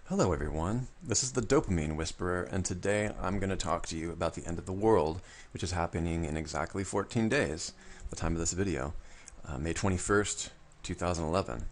Hello everyone, this is the Dopamine Whisperer, and today I'm going to talk to you about the end of the world, which is happening in exactly 14 days, the time of this video, May 21st, 2011.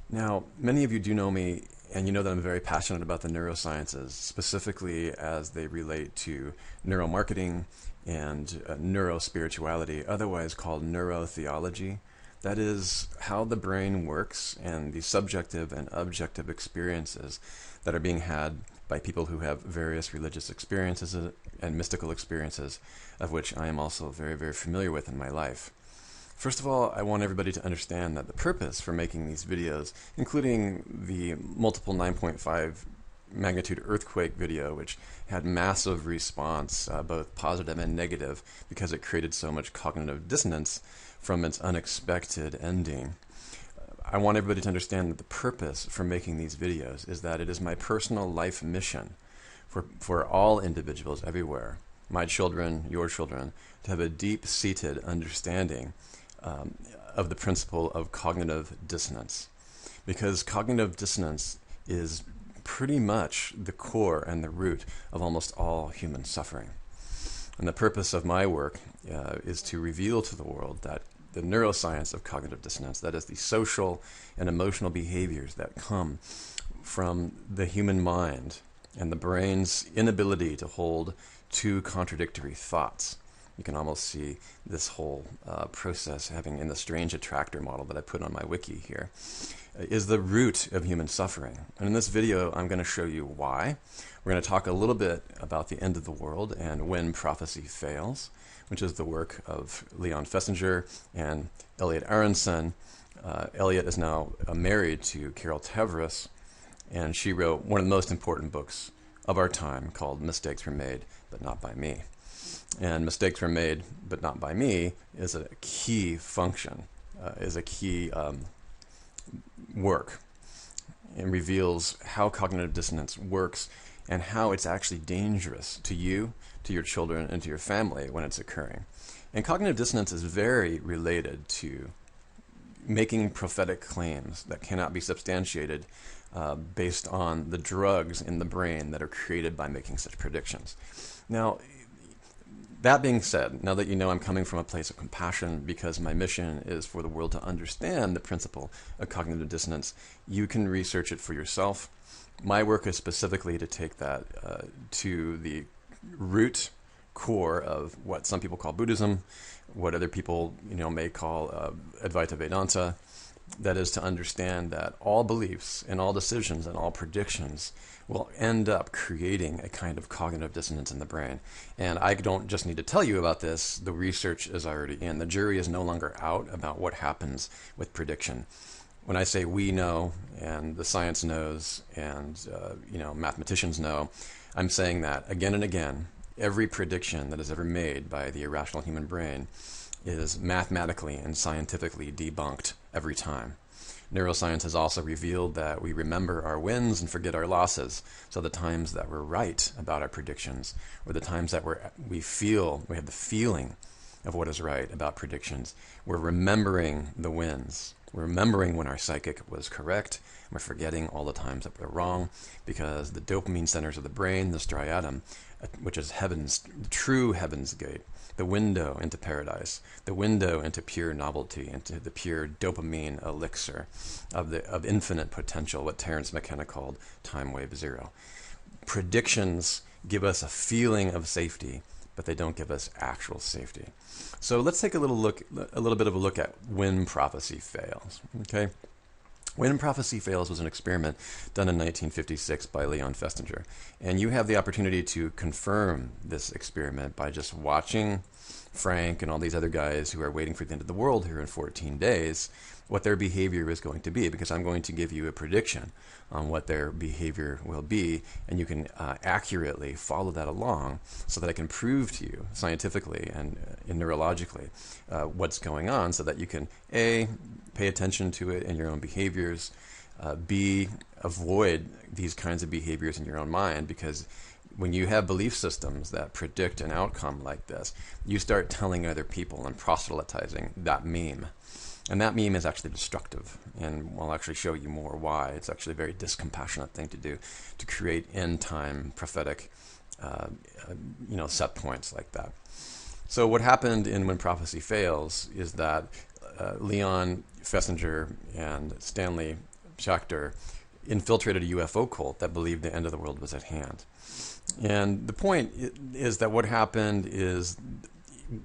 Now, many of you do know me, and you know that I'm very passionate about the neurosciences, specifically as they relate to neuromarketing and neurospirituality, otherwise called neurotheology. That is how the brain works and the subjective and objective experiences that are being had by people who have various religious experiences and mystical experiences, of which I am also very, very familiar with in my life. First of all, I want everybody to understand that the purpose for making these videos, including the multiple 9.5 magnitude earthquake video, which had massive response, both positive and negative, because it created so much cognitive dissonance from its unexpected ending. I want everybody to understand that the purpose for making these videos is that it is my personal life mission for all individuals everywhere, my children, your children, to have a deep-seated understanding of the principle of cognitive dissonance. Because cognitive dissonance is pretty much the core and the root of almost all human suffering. And the purpose of my work is to reveal to the world that the neuroscience of cognitive dissonance, that is the social and emotional behaviors that come from the human mind and the brain's inability to hold two contradictory thoughts. You can almost see this whole process having in the strange attractor model that I put on my wiki here, is the root of human suffering. And in this video, I'm going to show you why. We're going to talk a little bit about the end of the world and when prophecy fails, which is the work of Leon Festinger and Elliot Aronson. Elliot is now married to Carol Tavris, and she wrote one of the most important books of our time called Mistakes Were Made, But Not By Me. And Mistakes Were Made, But Not By Me is a key function, is a key work. It reveals how cognitive dissonance works and how it's actually dangerous to you, to your children, and to your family when it's occurring. And cognitive dissonance is very related to making prophetic claims that cannot be substantiated based on the drugs in the brain that are created by making such predictions. Now, that being said, now that you know I'm coming from a place of compassion because my mission is for the world to understand the principle of cognitive dissonance, you can research it for yourself. My work is specifically to take that to the root core of what some people call Buddhism, what other people may call Advaita Vedanta. That is to understand that all beliefs and all decisions and all predictions will end up creating a kind of cognitive dissonance in the brain. And I don't just need to tell you about this. The research is already in. The jury is no longer out about what happens with prediction. When I say we know and the science knows and mathematicians know, I'm saying that again and again, every prediction that is ever made by the irrational human brain is mathematically and scientifically debunked every time. Neuroscience has also revealed that we remember our wins and forget our losses. So the times that we're right about our predictions, or the times that we have the feeling of what is right about predictions, we're remembering the wins. We're remembering when our psychic was correct. We're forgetting all the times that we're wrong, because the dopamine centers of the brain, the striatum, which is heaven's, the true heaven's gate, the window into paradise, the window into pure novelty, into the pure dopamine elixir of infinite potential, what Terence McKenna called time wave zero. Predictions give us a feeling of safety, but they don't give us actual safety. So let's take a little bit of a look at when prophecy fails. Okay. When Prophecy Fails was an experiment done in 1956 by Leon Festinger. And you have the opportunity to confirm this experiment by just watching Frank and all these other guys who are waiting for the end of the world here in 14 days, what their behavior is going to be, because I'm going to give you a prediction on what their behavior will be, and you can accurately follow that along so that I can prove to you scientifically and neurologically what's going on, so that you can A, pay attention to it in your own behaviors, B, avoid these kinds of behaviors in your own mind, because when you have belief systems that predict an outcome like this, you start telling other people and proselytizing that meme. And that meme is actually destructive, and I'll actually show you more why. It's actually a very discompassionate thing to do, to create end-time prophetic set points like that. So what happened in When Prophecy Fails is that Leon Festinger and Stanley Schachter infiltrated a UFO cult that believed the end of the world was at hand. And the point is that what happened is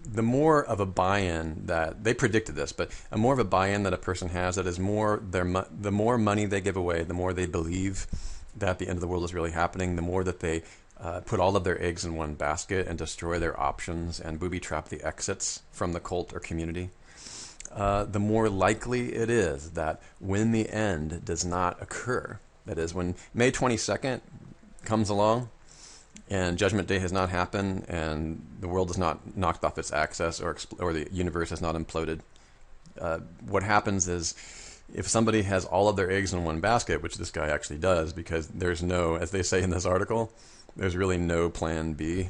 the more of a buy-in that they predicted this, but a more of a buy-in that a person has, that is more the more money they give away, the more they believe that the end of the world is really happening, the more that they put all of their eggs in one basket and destroy their options and booby-trap the exits from the cult or community, the more likely it is that when the end does not occur, that is, when May 22nd comes along and Judgment Day has not happened and the world is not knocked off its axis or the universe has not imploded, what happens is, if somebody has all of their eggs in one basket, which this guy actually does, because there's no, as they say in this article, there's really no plan B,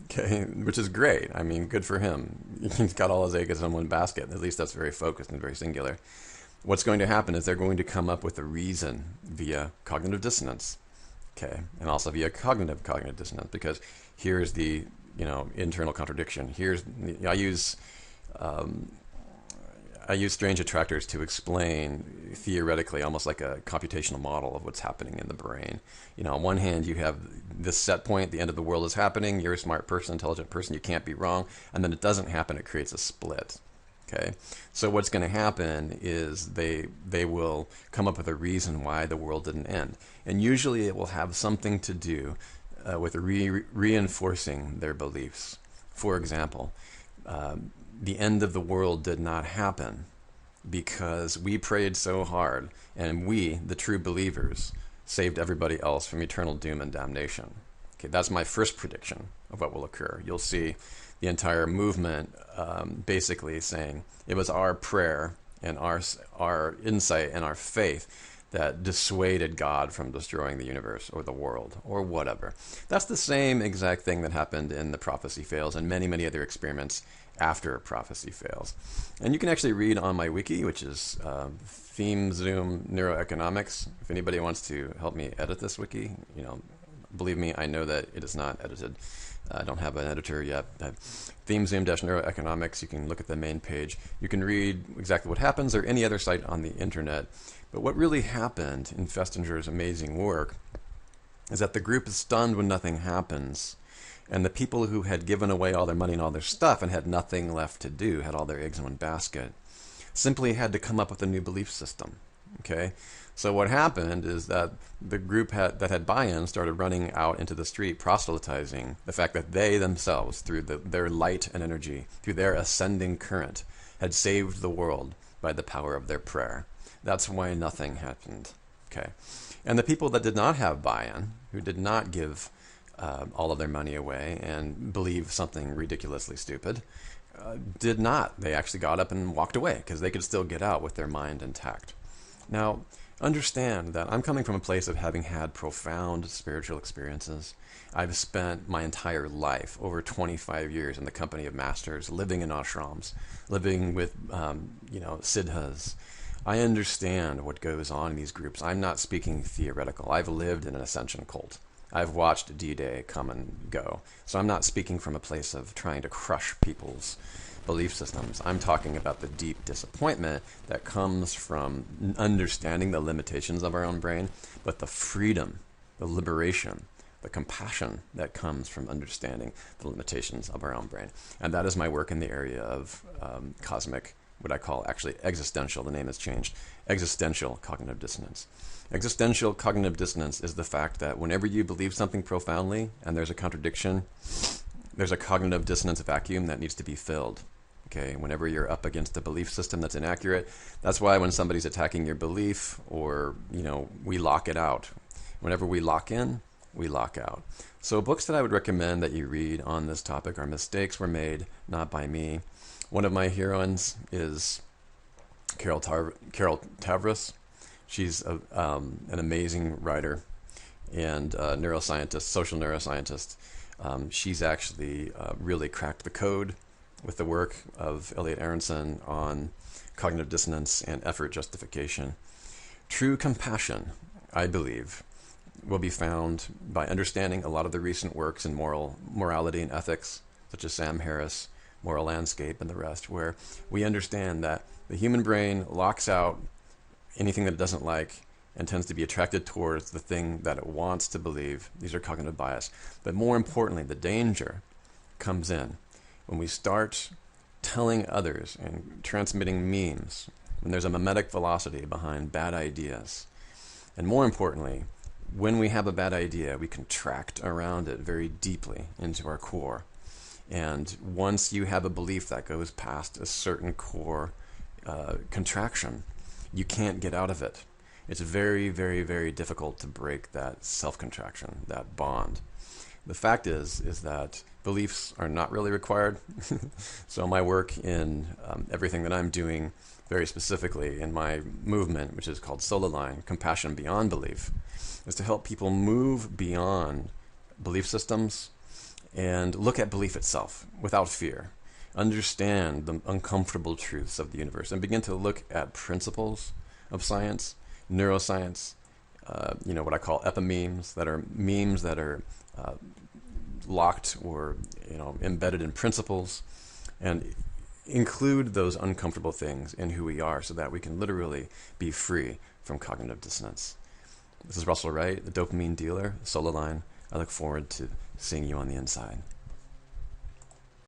okay, which is great. I mean, good for him. He's got all his eggs in one basket. At least that's very focused and very singular. What's going to happen is they're going to come up with a reason via cognitive dissonance, okay, and also via cognitive dissonance, because here's the, internal contradiction. I use strange attractors to explain theoretically, almost like a computational model of what's happening in the brain. On one hand, you have this set point, the end of the world is happening, you're a smart person, intelligent person, you can't be wrong, and then it doesn't happen, it creates a split. Okay, so what's going to happen is they will come up with a reason why the world didn't end, and usually it will have something to do with reinforcing their beliefs. For example, the end of the world did not happen because we prayed so hard and we, the true believers, saved everybody else from eternal doom and damnation. Okay, that's my first prediction of what will occur. You'll see the entire movement basically saying it was our prayer and our insight and our faith that dissuaded God from destroying the universe or the world or whatever. That's the same exact thing that happened in The Prophecy Fails and many, many other experiments after Prophecy Fails. And you can actually read on my wiki, which is ThemeZoom Neuroeconomics. If anybody wants to help me edit this wiki, believe me, I know that it is not edited. I don't have an editor yet. ThemeZoom-Neuroeconomics, you can look at the main page. You can read exactly what happens, or any other site on the internet. But what really happened in Festinger's amazing work is that the group is stunned when nothing happens. And the people who had given away all their money and all their stuff and had nothing left to do, had all their eggs in one basket, simply had to come up with a new belief system. Okay? So what happened is that the group that had buy-in started running out into the street, proselytizing the fact that they themselves, through their light and energy, through their ascending current, had saved the world by the power of their prayer. That's why nothing happened. Okay? And the people that did not have buy-in, who did not give all of their money away and believe something ridiculously stupid, did not. They actually got up and walked away because they could still get out with their mind intact. Now, understand that I'm coming from a place of having had profound spiritual experiences. I've spent my entire life, over 25 years, in the company of masters, living in ashrams, living with, siddhas. I understand what goes on in these groups. I'm not speaking theoretical. I've lived in an ascension cult. I've watched D-Day come and go. So I'm not speaking from a place of trying to crush people's belief systems. I'm talking about the deep disappointment that comes from understanding the limitations of our own brain, but the freedom, the liberation, the compassion that comes from understanding the limitations of our own brain. And that is my work in the area of cosmic, what I call actually existential, the name has changed, existential cognitive dissonance. Existential cognitive dissonance is the fact that whenever you believe something profoundly and there's a contradiction, there's a cognitive dissonance vacuum that needs to be filled. Okay, whenever you're up against a belief system that's inaccurate, that's why when somebody's attacking your belief, or, we lock it out. Whenever we lock in, we lock out. So books that I would recommend that you read on this topic are Mistakes Were Made, Not by Me. One of my heroines is Carol Tavris. She's an amazing writer and neuroscientist, social neuroscientist. She's actually really cracked the code with the work of Elliot Aronson on cognitive dissonance and effort justification. True compassion, I believe, will be found by understanding a lot of the recent works in morality and ethics, such as Sam Harris, Moral Landscape, and the rest, where we understand that the human brain locks out anything that it doesn't like and tends to be attracted towards the thing that it wants to believe. These are cognitive bias. But more importantly, the danger comes in when we start telling others and transmitting memes, when there's a mimetic velocity behind bad ideas. And more importantly, when we have a bad idea, we contract around it very deeply into our core. And once you have a belief that goes past a certain core contraction, you can't get out of it. It's very, very, very difficult to break that self-contraction, that bond. The fact is that beliefs are not really required. So my work in everything that I'm doing, very specifically in my movement, which is called Solar Line, Compassion Beyond Belief, is to help people move beyond belief systems and look at belief itself without fear. Understand the uncomfortable truths of the universe and begin to look at principles of science, neuroscience, what I call epimemes, that are memes that are locked or embedded in principles, and include those uncomfortable things in who we are so that we can literally be free from cognitive dissonance. This is Russell Wright, the dopamine dealer, Solar Line. I look forward to seeing you on the inside.